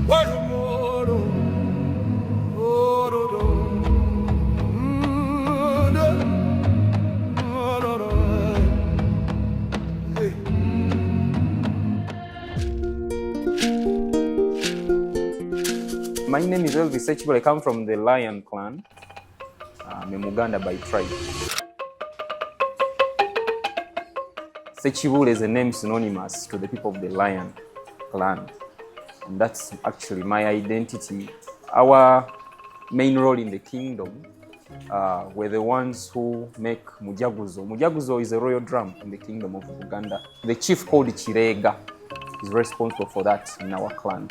My name is Elvis Sechibule. I come from the Lion clan. I'm a Muganda by tribe. Sechibule is a name synonymous to the people of the Lion clan. And that's actually my identity. Our main role in the kingdom were the ones who make Mujaguzo. Mujaguzo is a royal drum in the kingdom of Uganda. The chief called Chirega is responsible for that in our clan.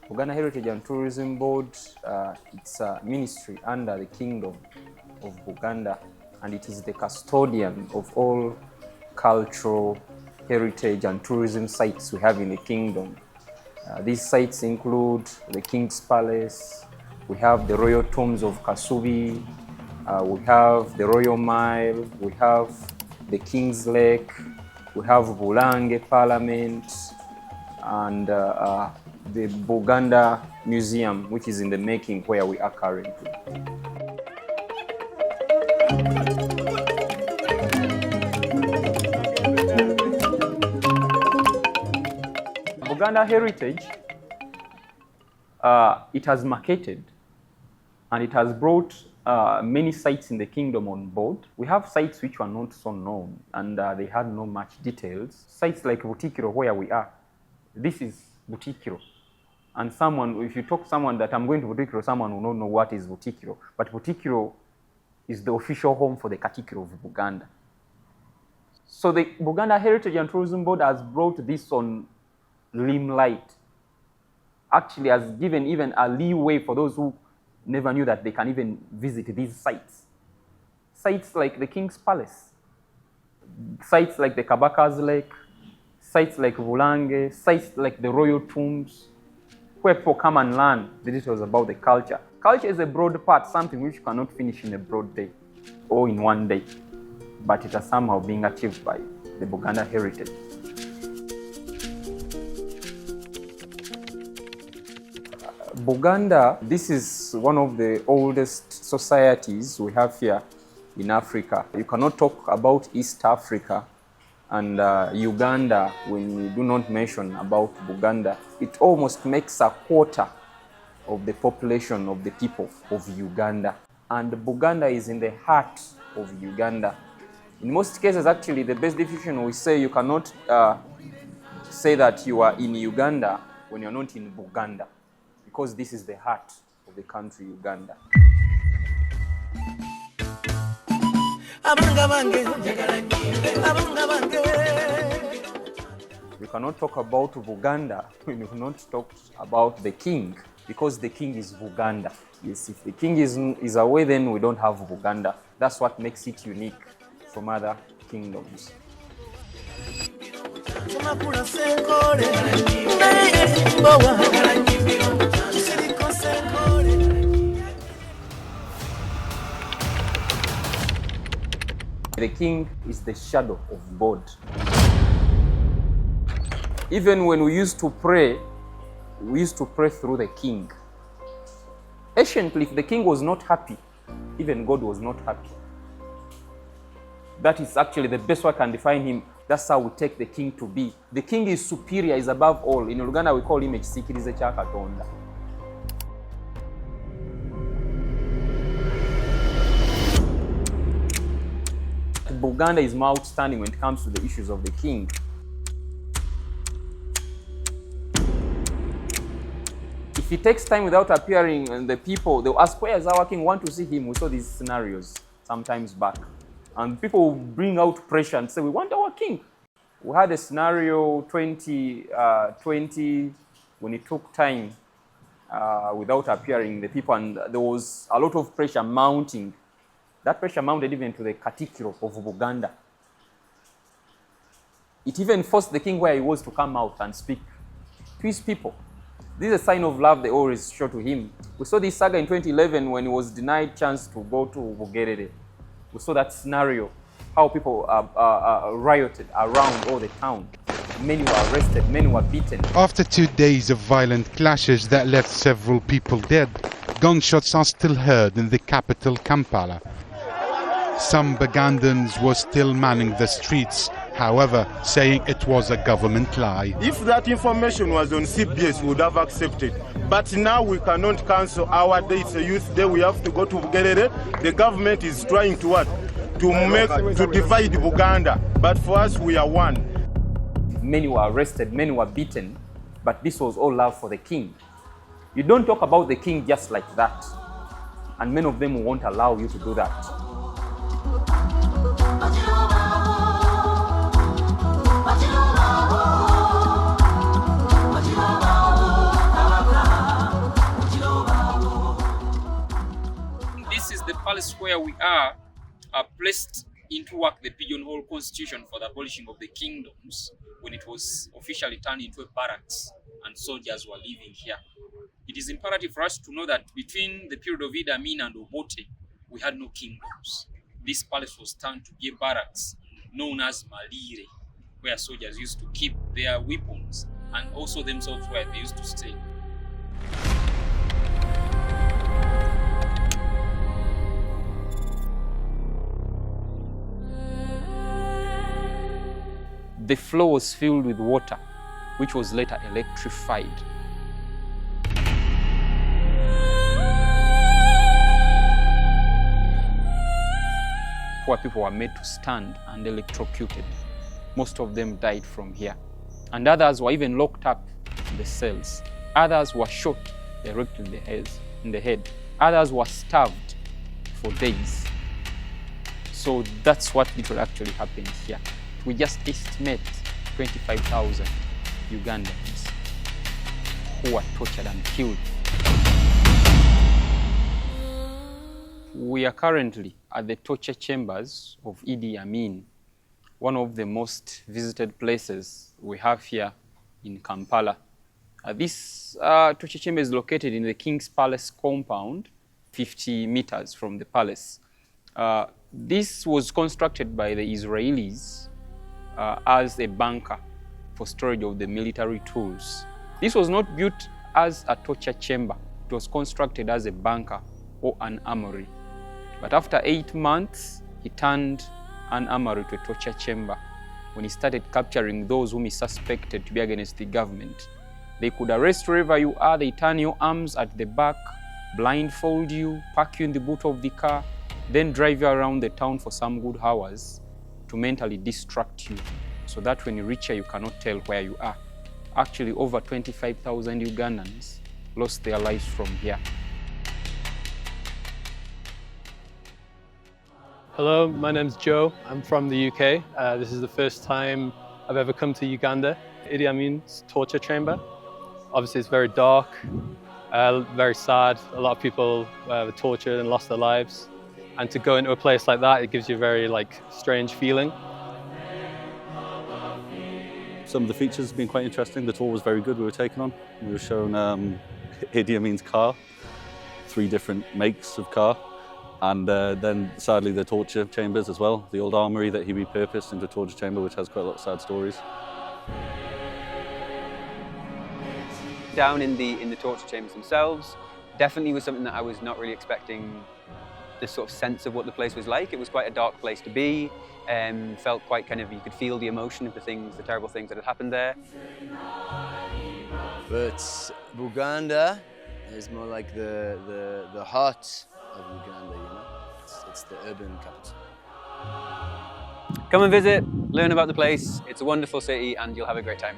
Buganda Heritage and Tourism Board, it's a ministry under the Kingdom of Buganda, and it is the custodian of all cultural heritage and tourism sites we have in the kingdom. These sites include the King's Palace, we have the Royal Tombs of Kasubi, we have the Royal Mile, we have the King's Lake, we have Bulange Parliament, and the Buganda Museum, which is in the making where we are currently. Buganda Heritage, it has marketed and it has brought many sites in the kingdom on board. We have sites which were not so known and they had no much details. Sites like Butikiro, where we are, this is Butikiro. And someone, if you talk to someone that I'm going to Butikiro, someone will not know what is Butikiro. But Butikiro is the official home for the Katikiro of Buganda. So the Buganda Heritage and Tourism Board has brought this on limelight. Actually has given even a leeway for those who never knew that they can even visit these sites. Sites like the King's Palace, sites like the Kabaka's Lake, sites like Bulange, sites like the Royal Tombs, where people come and learn the details about the culture. Culture is a broad part, something which you cannot finish in a broad day or in one day, but it has somehow been achieved by the Buganda Heritage. Buganda, this is one of the oldest societies we have here in Africa. You cannot talk about East Africa and Uganda when you do not mention about Buganda. It almost makes a quarter of the population of the people of Uganda. And Buganda is in the heart of Uganda. In most cases, actually, the best definition we say you cannot say that you are in Uganda when you're not in Buganda, because this is the heart of the country, Uganda. We cannot talk about Buganda when we not talk about the king, because the king is Buganda. Yes, if the king is away, then we don't have Buganda. That's what makes it unique from other kingdoms. The king is the shadow of God. Even when we used to pray through the king. Anciently, if the king was not happy, even God was not happy. That is actually the best way I can define him. That's how we take the king to be. The king is superior, is above all. In Uganda, we call him Ekisikirize kya Katonda. Buganda is more outstanding when it comes to the issues of the king. If he takes time without appearing, and the people, they'll ask, where is our king? Want to see him. We saw these scenarios sometimes back. And people will bring out pressure and say, we want our king. We had a scenario 2020 when it took time without appearing, the people, and there was a lot of pressure mounting. That pressure mounted even to the Katikiro of Buganda. It even forced the king where he was to come out and speak to his people. This is a sign of love they always show to him. We saw this saga in 2011 when he was denied chance to go to Bugerere. We saw that scenario, how people rioted around all the town. Many were arrested, many were beaten. After 2 days of violent clashes that left several people dead, gunshots are still heard in the capital, Kampala. Some Bugandans were still manning the streets, however, saying it was a government lie. If that information was on CBS, we would have accepted. But now we cannot cancel our day. It's a youth day. We have to go to Bugerere. The government is trying to what? To divide Buganda. But for us, we are one. Many were arrested, many were beaten, but this was all love for the king. You don't talk about the king just like that, and many of them won't allow you to do that. This is the palace where we are placed into work the Pigeonhole Constitution for the abolishing of the kingdoms when it was officially turned into a barracks and soldiers were living here. It is imperative for us to know that between the period of Idi Amin and Obote, we had no kingdoms. This palace was turned to be a barracks known as Malire, where soldiers used to keep their weapons and also themselves where they used to stay. The floor was filled with water, which was later electrified. Where people were made to stand and electrocuted. Most of them died from here. And others were even locked up in the cells. Others were shot directly in the head. Others were starved for days. So that's what literally actually happened here. We just estimate 25,000 Ugandans who were tortured and killed. We are currently at the torture chambers of Idi Amin, one of the most visited places we have here in Kampala. This torture chamber is located in the King's Palace compound, 50 meters from the palace. This was constructed by the Israelis as a bunker for storage of the military tools. This was not built as a torture chamber. It was constructed as a bunker or an armory. But after 8 months, he turned an armory to a torture chamber when he started capturing those whom he suspected to be against the government. They could arrest wherever you are, they turn your arms at the back, blindfold you, park you in the boot of the car, then drive you around the town for some good hours to mentally distract you, so that when you reach here, you cannot tell where you are. Actually, over 25,000 Ugandans lost their lives from here. Hello, my name's Joe. I'm from the UK. This is the first time I've ever come to Uganda, Idi Amin's torture chamber. Obviously, it's very dark, very sad. A lot of people were tortured and lost their lives. And to go into a place like that, it gives you a very strange feeling. Some of the features have been quite interesting. The tour was very good we were taken on. We were shown Idi Amin's car, 3 different makes of car, and then sadly the torture chambers as well, the old armory that he repurposed into a torture chamber, which has quite a lot of sad stories. Down in the torture chambers themselves, definitely was something that I was not really expecting. This sort of sense of what the place was like. It was quite a dark place to be, felt quite you could feel the emotion of the terrible things that had happened there. But Buganda is more like the heart of Uganda, you know? It's the urban capital. Come and visit, learn about the place. It's a wonderful city and you'll have a great time.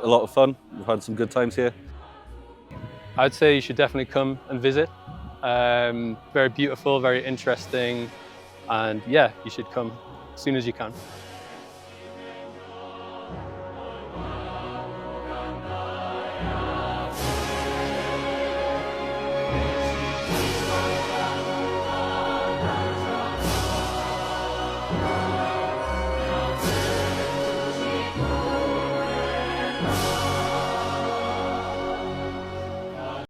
A lot of fun. We've had some good times here. I'd say you should definitely come and visit. Very beautiful, very interesting, and yeah, you should come as soon as you can.